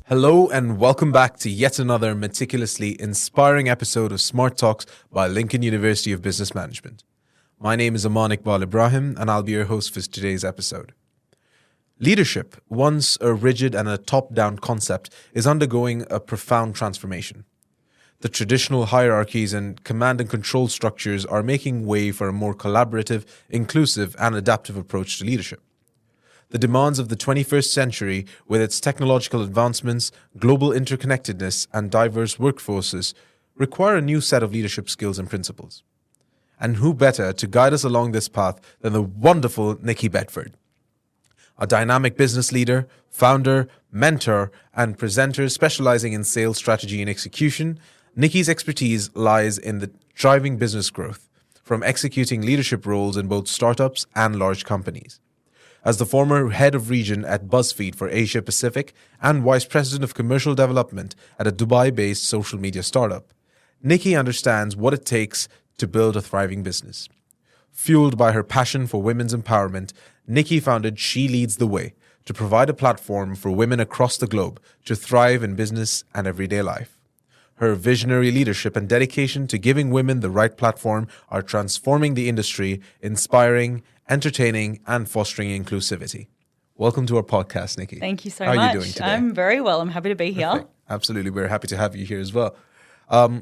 Hello and welcome back to yet another meticulously inspiring episode of Smart Talks by Lincoln University of Business Management. My name is Aman Iqbal Ibrahim and I'll be your host for today's episode. Leadership, once a rigid and a top-down concept, is undergoing a profound transformation. The traditional hierarchies and command and control structures are making way for a more collaborative, inclusive and adaptive approach to leadership. The demands of the 21st century, with its technological advancements, global interconnectedness, and diverse workforces, require a new set of leadership skills and principles. And who better to guide us along this path than the wonderful Nicki Bedford? A dynamic business leader, founder, mentor, and presenter specializing in sales strategy and execution, Nicki's expertise lies in the driving business growth, from executing leadership roles in both startups and large companies. As the former head of region at BuzzFeed for Asia Pacific and vice president of commercial development at a Dubai-based social media startup, Nicki understands what it takes to build a thriving business. Fueled by her passion for women's empowerment, Nicki founded She Leads the Way to provide a platform for women across the globe to thrive in business and everyday life. Her visionary leadership and dedication to giving women the right platform are transforming the industry, inspiring, entertaining, and fostering inclusivity. Welcome to our podcast, Nicki. Thank you so much. much. How are you doing today? I'm very well. I'm happy to be here. Perfect. Absolutely. We're happy to have you here as well.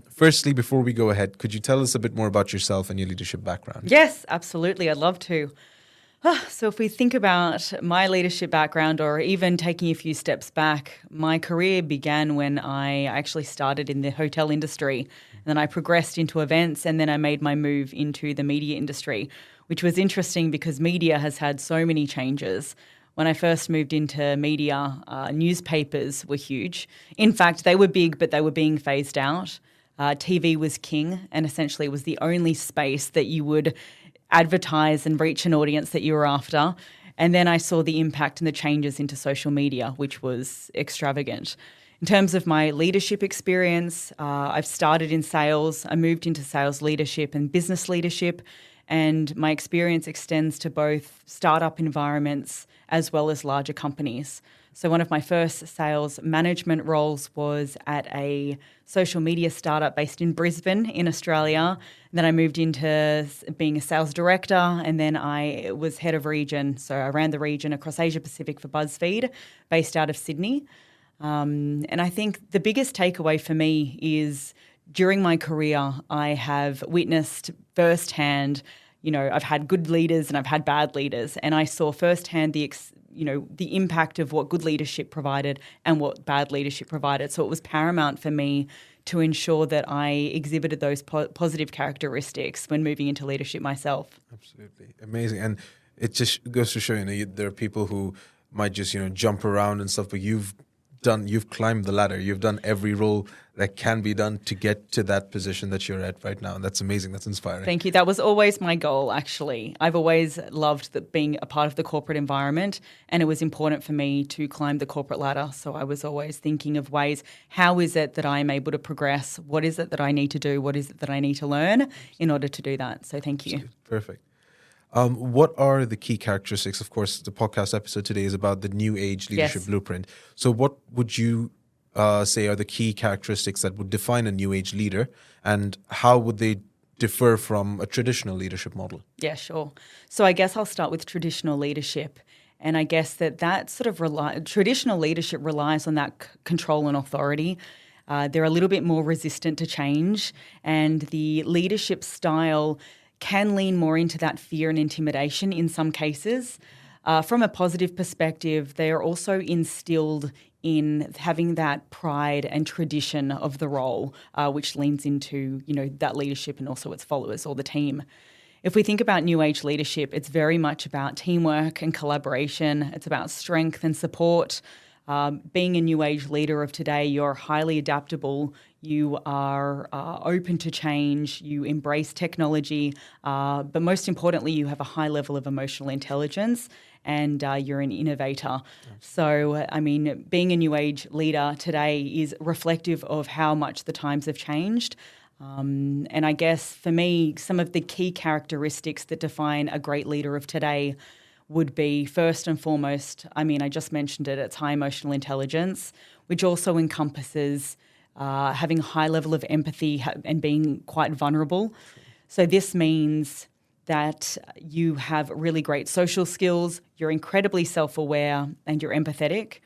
Firstly, before we go ahead, could you tell us a bit more about yourself and your leadership background? Yes, absolutely. I'd love to. So if we think about my leadership background, or even taking a few steps back, my career began when I actually started in the hotel industry. And then I progressed into events, and then I made my move into the media industry, which was interesting because media has had so many changes. When I first moved into media, newspapers were huge. In fact, they were big, but they were being phased out. TV was king, and essentially it was the only space that you would advertise and reach an audience that you were after. And then I saw the impact and the changes into social media, which was extravagant. In terms of my leadership experience, I've started in sales. I moved into sales leadership and business leadership. And my experience extends to both startup environments as well as larger companies. So one of my first sales management roles was at a social media startup based in Brisbane in Australia. And then I moved into being a sales director, and then I was head of region. So I ran the region across Asia Pacific for BuzzFeed, based out of Sydney. And I think the biggest takeaway for me is during my career, I have witnessed firsthand, I've had good leaders and I've had bad leaders, and I saw firsthand the impact of what good leadership provided and what bad leadership provided. So it was paramount for me to ensure that I exhibited those positive characteristics when moving into leadership myself. Absolutely. Amazing. And it just goes to show, there are people who might just, jump around and stuff, but you've climbed the ladder. You've done every role that can be done to get to that position that you're at right now. And that's amazing. That's inspiring. Thank you. That was always my goal, actually. I've always loved being a part of the corporate environment, and it was important for me to climb the corporate ladder. So I was always thinking of ways, how is it that I'm able to progress? What is it that I need to do? What is it that I need to learn in order to do that? So thank you. Perfect. What are the key characteristics? Of course, the podcast episode today is about the New Age Leadership Blueprint. So what would you say are the key characteristics that would define a New Age leader, and how would they differ from a traditional leadership model? Yeah, sure. So I guess I'll start with traditional leadership. And I guess that sort of traditional leadership relies on that control and authority. They're a little bit more resistant to change, and the leadership style can lean more into that fear and intimidation in some cases. From a positive perspective, they are also instilled in having that pride and tradition of the role, which leans into, that leadership and also its followers or the team. If we think about New Age leadership, it's very much about teamwork and collaboration. It's about strength and support. Being a New Age leader of today, you're highly adaptable. You are open to change. You embrace technology. But most importantly, you have a high level of emotional intelligence, and you're an innovator. So, being a New Age leader today is reflective of how much the times have changed. And I guess for me, some of the key characteristics that define a great leader of today would be first and foremost, I mean, I just mentioned it, it's high emotional intelligence, which also encompasses having a high level of empathy and being quite vulnerable. So this means that you have really great social skills, you're incredibly self-aware, and you're empathetic.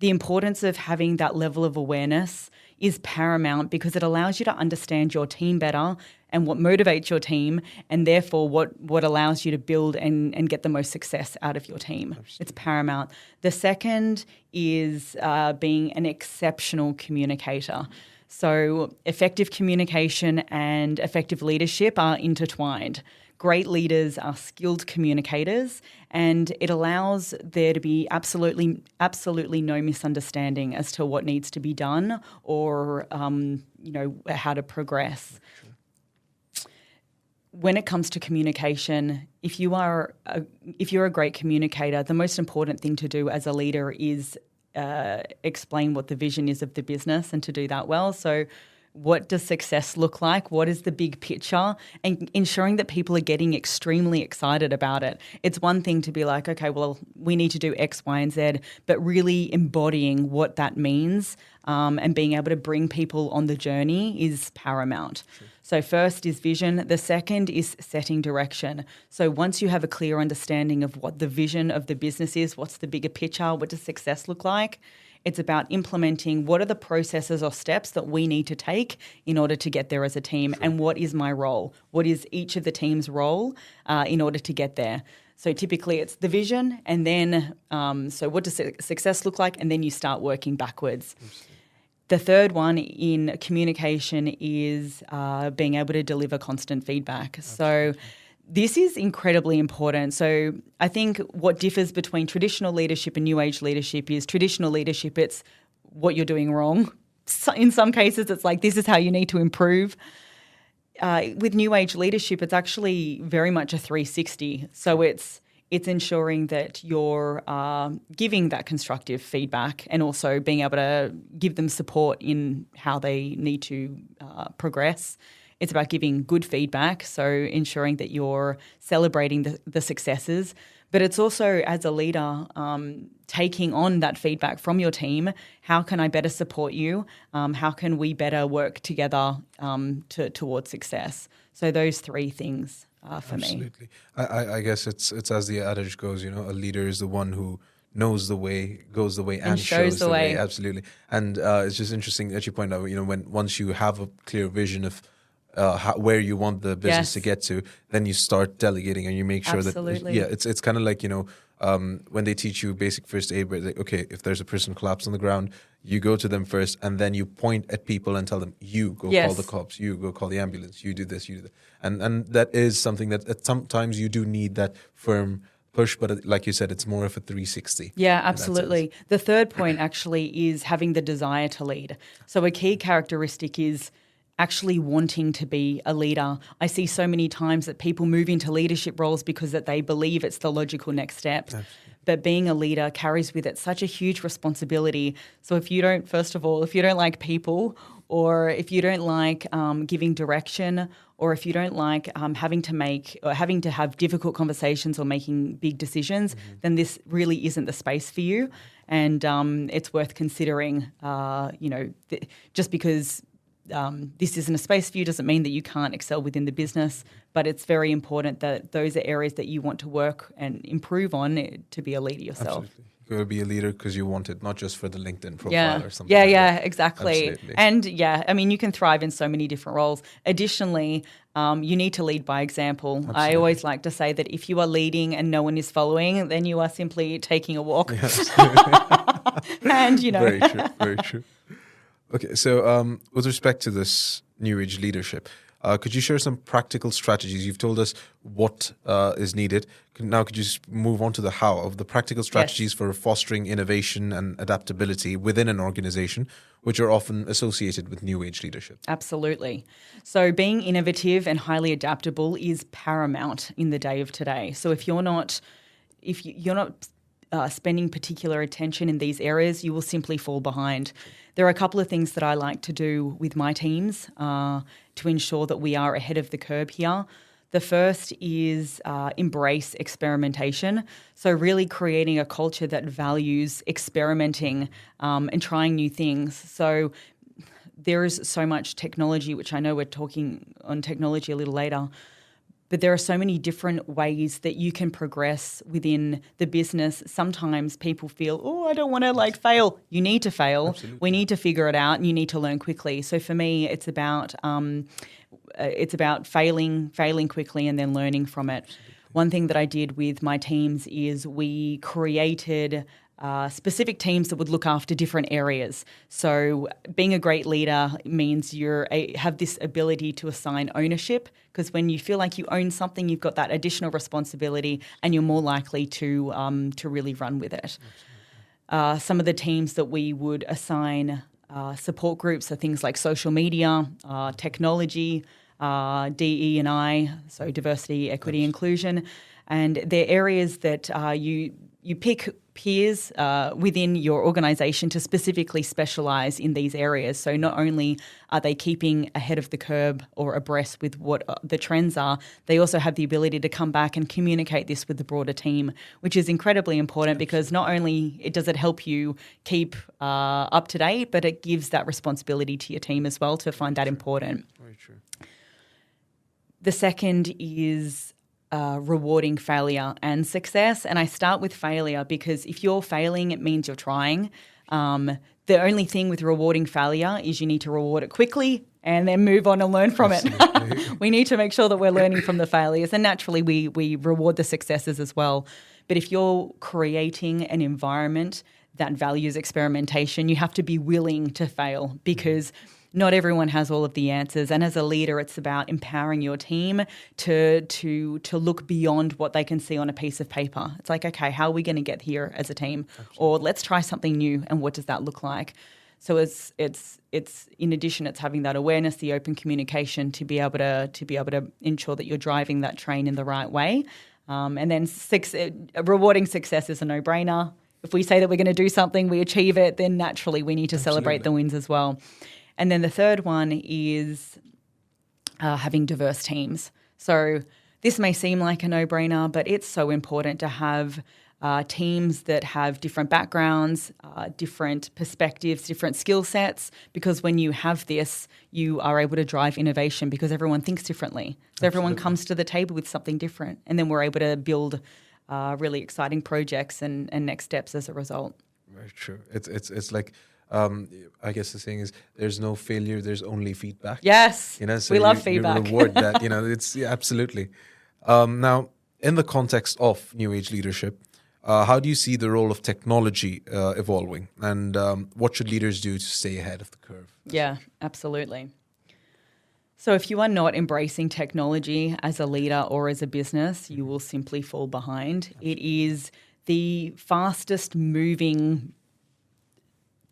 The importance of having that level of awareness is paramount because it allows you to understand your team better and what motivates your team, and therefore what allows you to build and get the most success out of your team. Absolutely. It's paramount. The second is being an exceptional communicator. So effective communication and effective leadership are intertwined. Great leaders are skilled communicators, and it allows there to be absolutely no misunderstanding as to what needs to be done or how to progress. When it comes to communication, if you're a great communicator, the most important thing to do as a leader is explain what the vision is of the business, and to do that well. So what does success look like? What is the big picture? And ensuring that people are getting extremely excited about it. It's one thing to be like, okay, well, we need to do X, Y, and Z, but really embodying what that means and being able to bring people on the journey is paramount. Sure. So first is vision. The second is setting direction. So once you have a clear understanding of what the vision of the business is, what's the bigger picture, what does success look like? It's about implementing what are the processes or steps that we need to take in order to get there as a team, sure. And what is my role? What is each of the team's role in order to get there? So typically it's the vision, and then so what does success look like? And then you start working backwards. The third one in communication is being able to deliver constant feedback. Absolutely. So this is incredibly important. So I think what differs between traditional leadership and new age leadership is traditional leadership, it's what you're doing wrong. So in some cases, it's like, this is how you need to improve. With new age leadership, it's actually very much a 360. So it's ensuring that you're giving that constructive feedback and also being able to give them support in how they need to progress. It's about giving good feedback, so ensuring that you're celebrating the successes. But it's also, as a leader, taking on that feedback from your team. How can I better support you? How can we better work together towards success? So those three things for me. Absolutely. I guess it's as the adage goes, a leader is the one who knows the way, goes the way, and shows the way. Absolutely. And it's just interesting that you point out, once you have a clear vision of where you want the business to get to, then you start delegating and you make sure that it's kind of like when they teach you basic first aid, where okay, if there's a person collapsed on the ground, you go to them first, and then you point at people and tell them, you go call the cops, you go call the ambulance, you do this, you do that. And that is something that sometimes you do need that firm push, but like you said, it's more of a 360. Yeah, absolutely. The third point actually is having the desire to lead. So a key characteristic is actually wanting to be a leader. I see so many times that people move into leadership roles because that they believe it's the logical next step. Absolutely. But being a leader carries with it such a huge responsibility. So if you don't like people, or if you don't like giving direction, or if you don't like having to have difficult conversations or making big decisions, then this really isn't the space for you. And it's worth considering, just because this isn't a space for you doesn't mean that you can't excel within the business, but it's very important that those are areas that you want to work and improve on to be a leader yourself. Absolutely. You've got to be a leader because you want it, not just for the LinkedIn profile or something. Exactly. Absolutely. And you can thrive in so many different roles. Additionally, you need to lead by example. Absolutely. I always like to say that if you are leading and no one is following, then you are simply taking a walk. And, Very true, very true. Okay, so with respect to this new age leadership, could you share some practical strategies? You've told us what is needed. Now, could you just move on to the how of the practical strategies for fostering innovation and adaptability within an organization, which are often associated with new age leadership? Absolutely. So being innovative and highly adaptable is paramount in the day of today. So if you're not spending particular attention in these areas, you will simply fall behind. There are a couple of things that I like to do with my teams to ensure that we are ahead of the curve here. The first is embrace experimentation. So really creating a culture that values experimenting and trying new things. So there is so much technology, which I know we're talking on technology a little later, but there are so many different ways that you can progress within the business. Sometimes people feel, I don't want to fail. You need to fail. Absolutely. We need to figure it out, and you need to learn quickly. So for me, it's about failing quickly and then learning from it. Absolutely. One thing that I did with my teams is we created specific teams that would look after different areas. So being a great leader means have this ability to assign ownership, because when you feel like you own something, you've got that additional responsibility and you're more likely to really run with it. Some of the teams that we would assign support groups are things like social media, technology, DE&I, so diversity, equity, inclusion, and they're areas that you pick peers within your organisation to specifically specialise in these areas. So not only are they keeping ahead of the curve or abreast with what the trends are, they also have the ability to come back and communicate this with the broader team, which is incredibly important because not only does it help you keep up to date, but it gives that responsibility to your team as well to find that important. Very true. The second is rewarding failure and success. And I start with failure because if you're failing, it means you're trying. The only thing with rewarding failure is you need to reward it quickly and then move on and learn from it. We need to make sure that we're learning from the failures, and naturally we reward the successes as well. But if you're creating an environment that values experimentation, you have to be willing to fail because not everyone has all of the answers. And as a leader, it's about empowering your team to look beyond what they can see on a piece of paper. It's like, okay, how are we going to get here as a team? Absolutely. Or let's try something new, and what does that look like? So it's in addition, it's having that awareness, the open communication to be able to ensure that you're driving that train in the right way. And then rewarding success is a no-brainer. If we say that we're going to do something, we achieve it, then naturally we need to celebrate the wins as well. And then the third one is having diverse teams. So this may seem like a no-brainer, but it's so important to have teams that have different backgrounds, different perspectives, different skill sets, because when you have this, you are able to drive innovation because everyone thinks differently. So everyone comes to the table with something different, and then we're able to build really exciting projects and next steps as a result. Very true. It's like, I guess the saying is, there's no failure, there's only feedback. Yes, so we love feedback. You reward that. It's absolutely. Now, in the context of new age leadership, how do you see the role of technology evolving, and what should leaders do to stay ahead of the curve? Yeah, absolutely. So if you are not embracing technology as a leader or as a business, you will simply fall behind. Absolutely. It is the fastest moving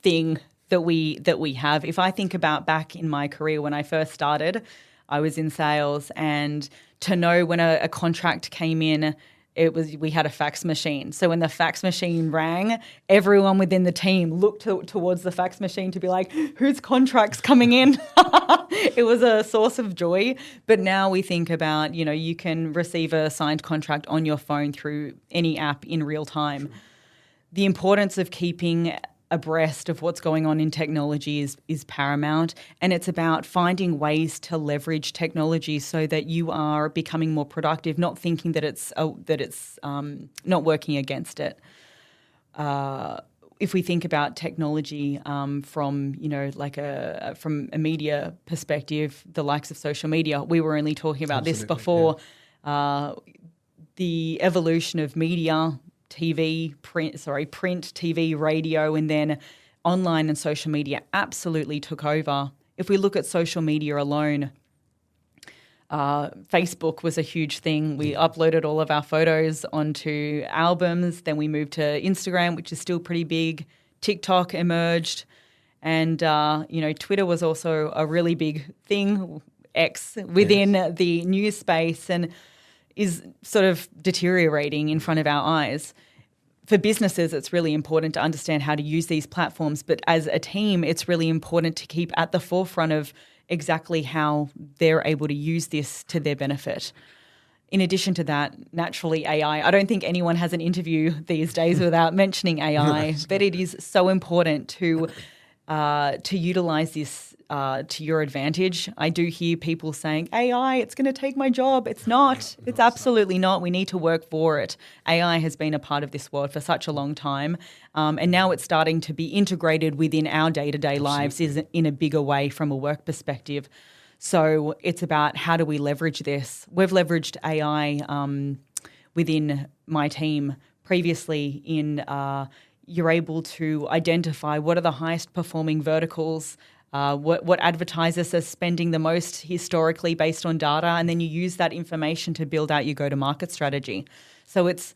thing that we have. If I think about back in my career when I first started, I was in sales, and to know when a contract came in, we had a fax machine. So when the fax machine rang, everyone within the team looked towards the fax machine to be like, whose contract's coming in? It was a source of joy. But now we think about, you can receive a signed contract on your phone through any app in real time. The importance of keeping abreast of what's going on in technology is paramount, and it's about finding ways to leverage technology so that you are becoming more productive, not thinking that it's not working against it. If we think about technology from a media perspective, the likes of social media, we were only talking about this before. Yeah. The evolution of media. Print, TV, radio, and then online and social media absolutely took over. If we look at social media alone, Facebook was a huge thing. We uploaded all of our photos onto albums. Then we moved to Instagram, which is still pretty big. TikTok emerged. And, Twitter was also a really big thing, X, within the news space, and is sort of deteriorating in front of our eyes. For businesses, it's really important to understand how to use these platforms, but as a team, it's really important to keep at the forefront of exactly how they're able to use this to their benefit. in addition to that, naturally AI. I don't think anyone has an interview these days without mentioning AI, but it is so important to utilize this to your advantage. I do hear people saying, AI, it's going to take my job. It's not. It's absolutely not. We need to work for it. AI has been a part of this world for such a long time. And now it's starting to be integrated within our day-to-day lives in a bigger way from a work perspective. So it's about how do we leverage this? We've leveraged AI within my team previously in you're able to identify what are the highest performing verticals, what advertisers are spending the most historically based on data, and then you use that information to build out your go-to-market strategy. So it's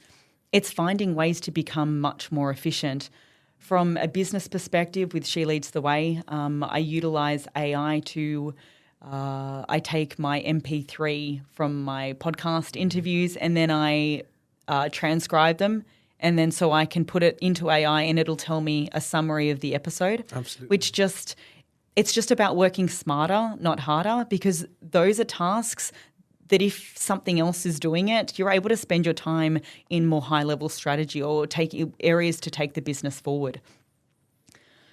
finding ways to become much more efficient. From a business perspective, with She Leads the Way, I utilize AI to I take my MP3 from my podcast interviews and then I transcribe them. And then so I can put it into AI and it'll tell me a summary of the episode. Absolutely. It's just about working smarter, not harder, because those are tasks that if something else is doing it, you're able to spend your time in more high-level strategy or take areas to take the business forward.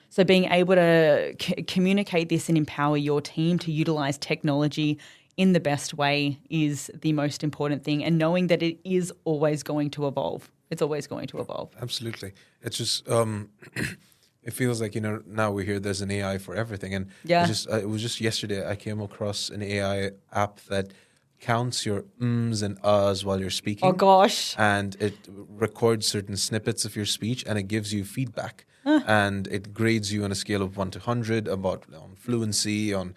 So being able to communicate this and empower your team to utilize technology in the best way is the most important thing, and knowing that it is always going to evolve. It's always going to evolve. Absolutely. It's just it feels like, now we hear there's an AI for everything. And it was just yesterday I came across an AI app that counts your ums and ahs while you're speaking. Oh, gosh. And it records certain snippets of your speech and it gives you feedback. And it grades you on a scale of 1 to 100 on fluency, on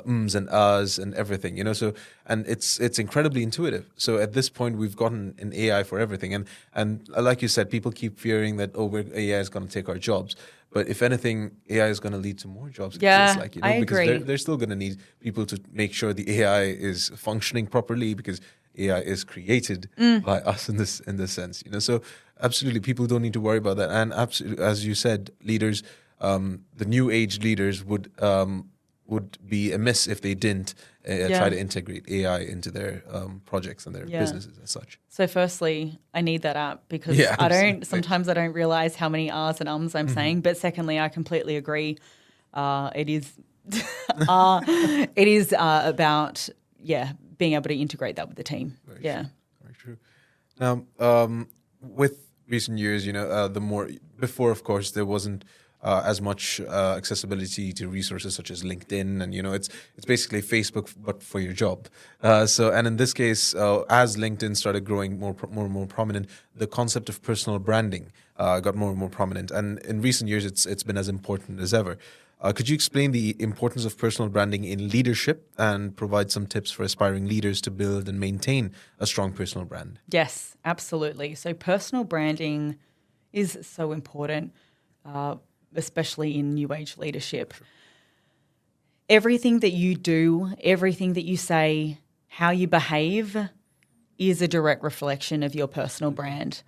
ums and ahs and everything, So, and it's incredibly intuitive. So at this point, we've gotten an AI for everything. And like you said, people keep fearing that, AI is going to take our jobs. But if anything, AI is going to lead to more jobs. Yeah, it feels like, I because agree. they're still going to need people to make sure the AI is functioning properly, because AI is created by us in this sense, So absolutely, people don't need to worry about that. And absolutely, as you said, leaders, the new age leaders would be amiss if they didn't try to integrate AI into their projects and their businesses as such. So firstly, I need that app because sometimes I don't realize how many R's and ums I'm saying. But secondly, I completely agree. It is about being able to integrate that with the team. Very true. Now, with recent years, before, of course, there wasn't as much accessibility to resources such as LinkedIn, and it's basically Facebook but for your job. And in this case, as LinkedIn started growing more and more prominent, the concept of personal branding got more and more prominent, and in recent years, it's been as important as ever. Could you explain the importance of personal branding in leadership and provide some tips for aspiring leaders to build and maintain a strong personal brand? Yes, absolutely. So personal branding is so important, especially in new age leadership. Sure. Everything that you do, everything that you say, how you behave is a direct reflection of your personal brand.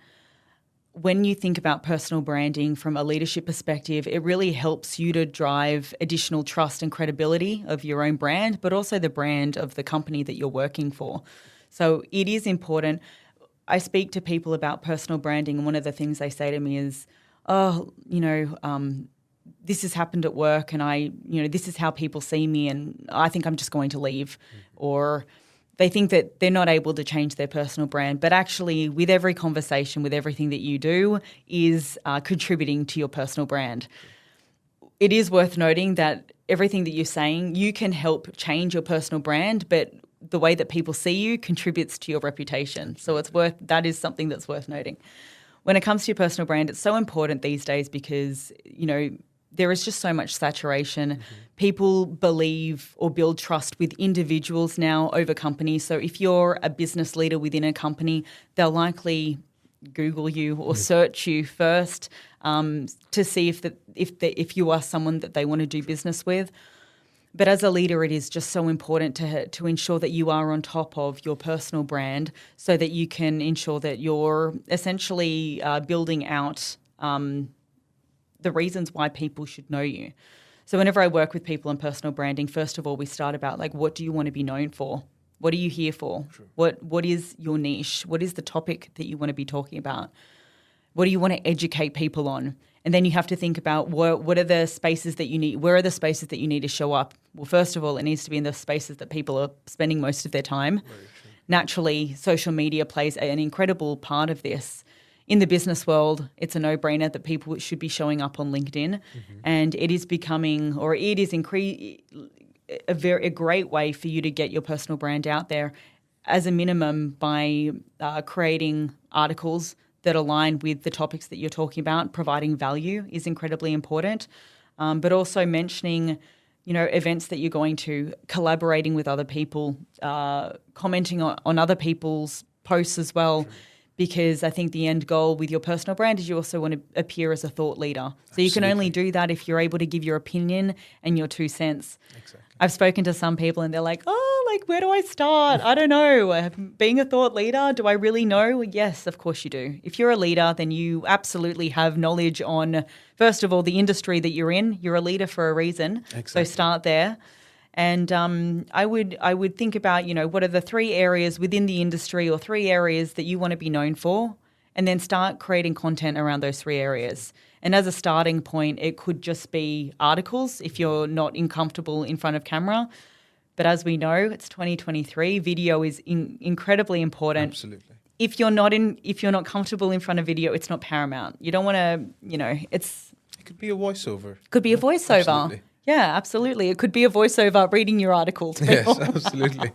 When you think about personal branding from a leadership perspective, it really helps you to drive additional trust and credibility of your own brand, but also the brand of the company that you're working for. So it is important. I speak to people about personal branding, and one of the things they say to me is, this has happened at work and this is how people see me and I think I'm just going to leave. Or they think that they're not able to change their personal brand, but actually with every conversation, with everything that you do is contributing to your personal brand. It is worth noting that everything that you're saying, you can help change your personal brand, but the way that people see you contributes to your reputation. So that is something that's worth noting. When it comes to your personal brand, it's so important these days because, there is just so much saturation. Mm-hmm. People believe or build trust with individuals now over companies. So if you're a business leader within a company, they'll likely Google you or search you first to see if you are someone that they want to do business with. But as a leader, it is just so important to ensure that you are on top of your personal brand so that you can ensure that you're essentially building out the reasons why people should know you. So whenever I work with people on personal branding, first of all, we start about what do you want to be known for? What are you here for? True. What is your niche? What is the topic that you want to be talking about? What do you want to educate people on? And then you have to think about what are the spaces that you need, where are the spaces that you need to show up? Well, first of all, it needs to be in the spaces that people are spending most of their time. Naturally, social media plays an incredible part of this. In the business world, it's a no-brainer that people should be showing up on LinkedIn, and it is becoming, or it is a great way for you to get your personal brand out there, as a minimum by creating articles that align with the topics that you're talking about. Providing value is incredibly important, but also mentioning, events that you're going to, collaborating with other people, commenting on other people's posts as well. Sure. Because I think the end goal with your personal brand is you also want to appear as a thought leader. So you can only do that if you're able to give your opinion and your 2 cents. Exactly. I've spoken to some people and they're like, where do I start? I don't know. Being a thought leader, do I really know? Yes, of course you do. If you're a leader, then you absolutely have knowledge on, first of all, the industry that you're in. You're a leader for a reason. Exactly. So start there. And I would think about, what are the 3 areas within the industry or 3 areas that you want to be known for, and then start creating content around those 3 areas. And as a starting point, it could just be articles if you're not comfortable in front of camera. But as we know, it's 2023. Video is incredibly important. Absolutely. If you're not comfortable in front of video, it's not paramount. You don't want to, it could be a voiceover. Could be a voiceover. Absolutely. Yeah, absolutely. It could be a voiceover reading your articles. Yes, absolutely.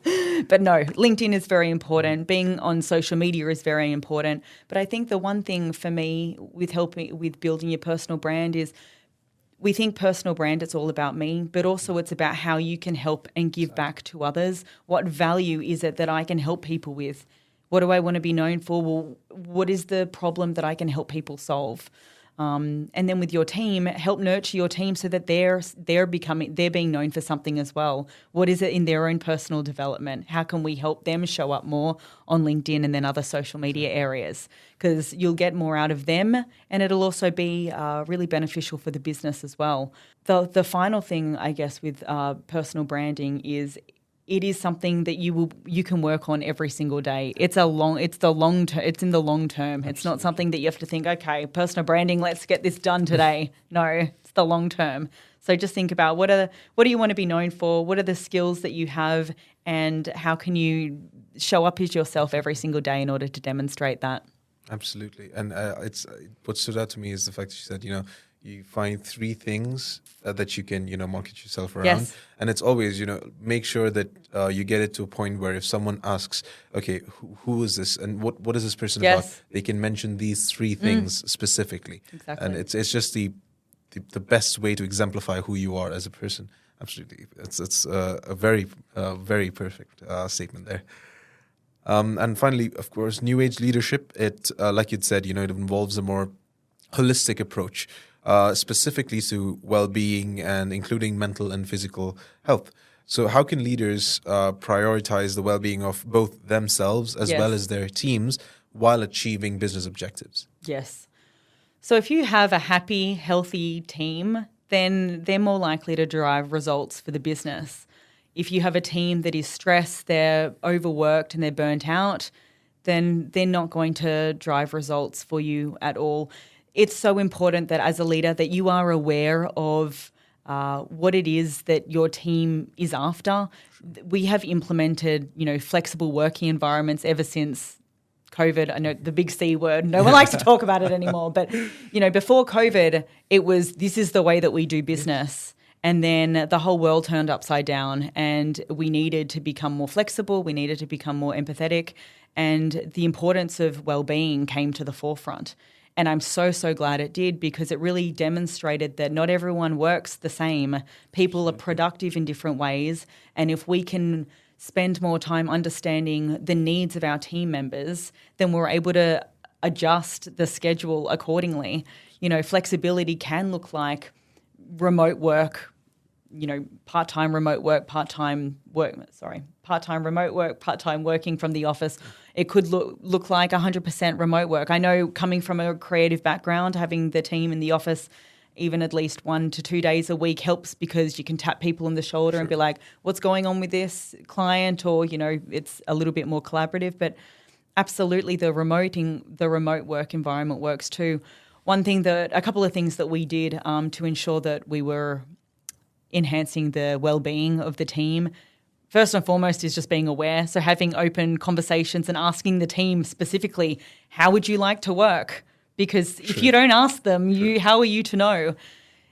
But no, LinkedIn is very important. Being on social media is very important. But I think the one thing for me with helping with building your personal brand is, we think personal brand, it's all about me, but also it's about how you can help and give back to others. What value is it that I can help people with? What do I want to be known for? Well, what is the problem that I can help people solve? And then with your team, help nurture your team so that they're being known for something as well. What is it in their own personal development? How can we help them show up more on LinkedIn and then other social media areas? Because you'll get more out of them, and it'll also be really beneficial for the business as well. The final thing, I guess, with personal branding is, it is something that you can work on every single day. It's in the long term. Absolutely. It's not something that you have to think, okay, personal branding, let's get this done today. No, it's the long term. So just think about what do you want to be known for? What are the skills that you have, and how can you show up as yourself every single day in order to demonstrate that? Absolutely. And what stood out to me is the fact that you said, you find 3 things that you can, market yourself around. Yes. And it's always, make sure that you get it to a point where if someone asks, okay, who is this and what is this person about, they can mention these 3 things specifically. Exactly. And it's just the best way to exemplify who you are as a person. Absolutely. It's a very, very perfect statement there. And finally, of course, new age leadership, it, like you'd said, it involves a more holistic approach, specifically to well-being and including mental and physical health. So how can leaders prioritize the well-being of both themselves as well as their teams while achieving business objectives? Yes. So if you have a happy, healthy team, then they're more likely to drive results for the business. If you have a team that is stressed, they're overworked and they're burnt out, then they're not going to drive results for you at all. It's so important that as a leader that you are aware of what it is that your team is after. We have implemented, flexible working environments ever since COVID. I know the big C word. No one likes to talk about it anymore. But, before COVID, it was, this is the way that we do business. And then the whole world turned upside down, and we needed to become more flexible. We needed to become more empathetic, and the importance of well-being came to the forefront. And I'm so, so glad it did, because it really demonstrated that not everyone works the same. People are productive in different ways. And if we can spend more time understanding the needs of our team members, then we're able to adjust the schedule accordingly. Flexibility can look like remote work, part-time remote work, part-time remote work, part-time working from the office. It could look like 100% remote work. I know, coming from a creative background, having the team in the office even at least 1 to 2 days a week helps, because you can tap people on the shoulder and be like, what's going on with this client? Or, it's a little bit more collaborative. But absolutely, the remote work environment works too. A couple of things that we did to ensure that we were enhancing the well-being of the team, first and foremost, is just being aware. So having open conversations and asking the team specifically, how would you like to work? Because if you don't ask them, how are you to know?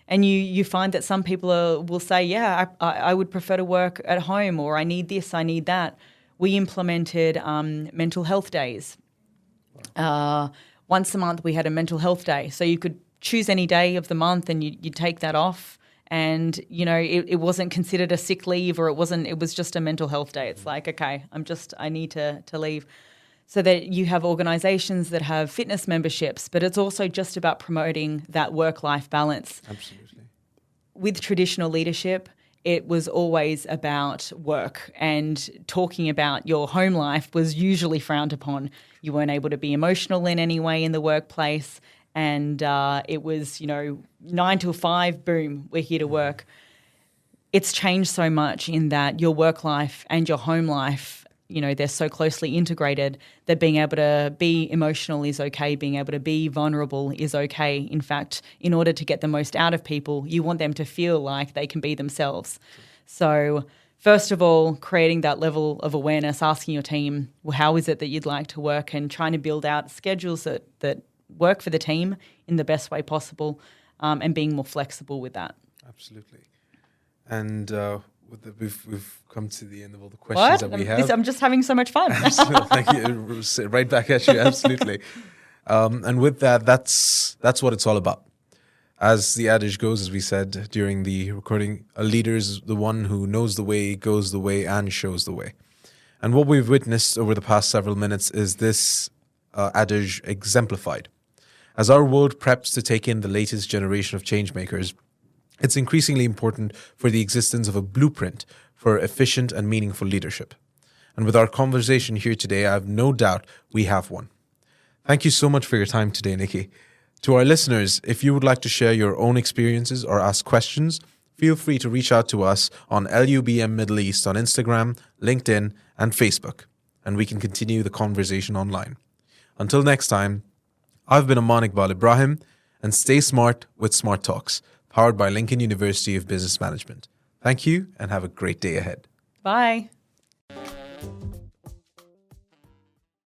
And you find that some people will say, yeah, I would prefer to work at home, or I need this, I need that. We implemented mental health days. Once a month we had a mental health day. So you could choose any day of the month and you'd take that off. And, it wasn't considered a sick leave, or it was just a mental health day. It's like, okay, I need to leave. So that you have organisations that have fitness memberships, but it's also just about promoting that work-life balance. Absolutely. With traditional leadership, it was always about work, and talking about your home life was usually frowned upon. You weren't able to be emotional in any way in the workplace. And it was, 9 till 5, boom, we're here to work. It's changed so much in that your work life and your home life, they're so closely integrated that being able to be emotional is okay, being able to be vulnerable is okay. In fact, in order to get the most out of people, you want them to feel like they can be themselves. So first of all, creating that level of awareness, asking your team, well, how is it that you'd like to work, and trying to build out schedules that work for the team in the best way possible, and being more flexible with that. Absolutely. And we've come to the end of all the questions that we have. I'm just having so much fun. Absolutely. Thank you. Right back at you. Absolutely. And with that, that's what it's all about. As the adage goes, as we said during the recording, a leader is the one who knows the way, goes the way, and shows the way. And what we've witnessed over the past several minutes is this adage exemplified. As our world preps to take in the latest generation of changemakers, it's increasingly important for the existence of a blueprint for efficient and meaningful leadership. And with our conversation here today, I have no doubt we have one. Thank you so much for your time today, Nicki. To our listeners, if you would like to share your own experiences or ask questions, feel free to reach out to us on LUBM Middle East on Instagram, LinkedIn, and Facebook, and we can continue the conversation online. Until next time, I've been Amanik Ibrahim, and stay smart with Smart Talks, powered by Lincoln University of Business Management. Thank you, and have a great day ahead. Bye.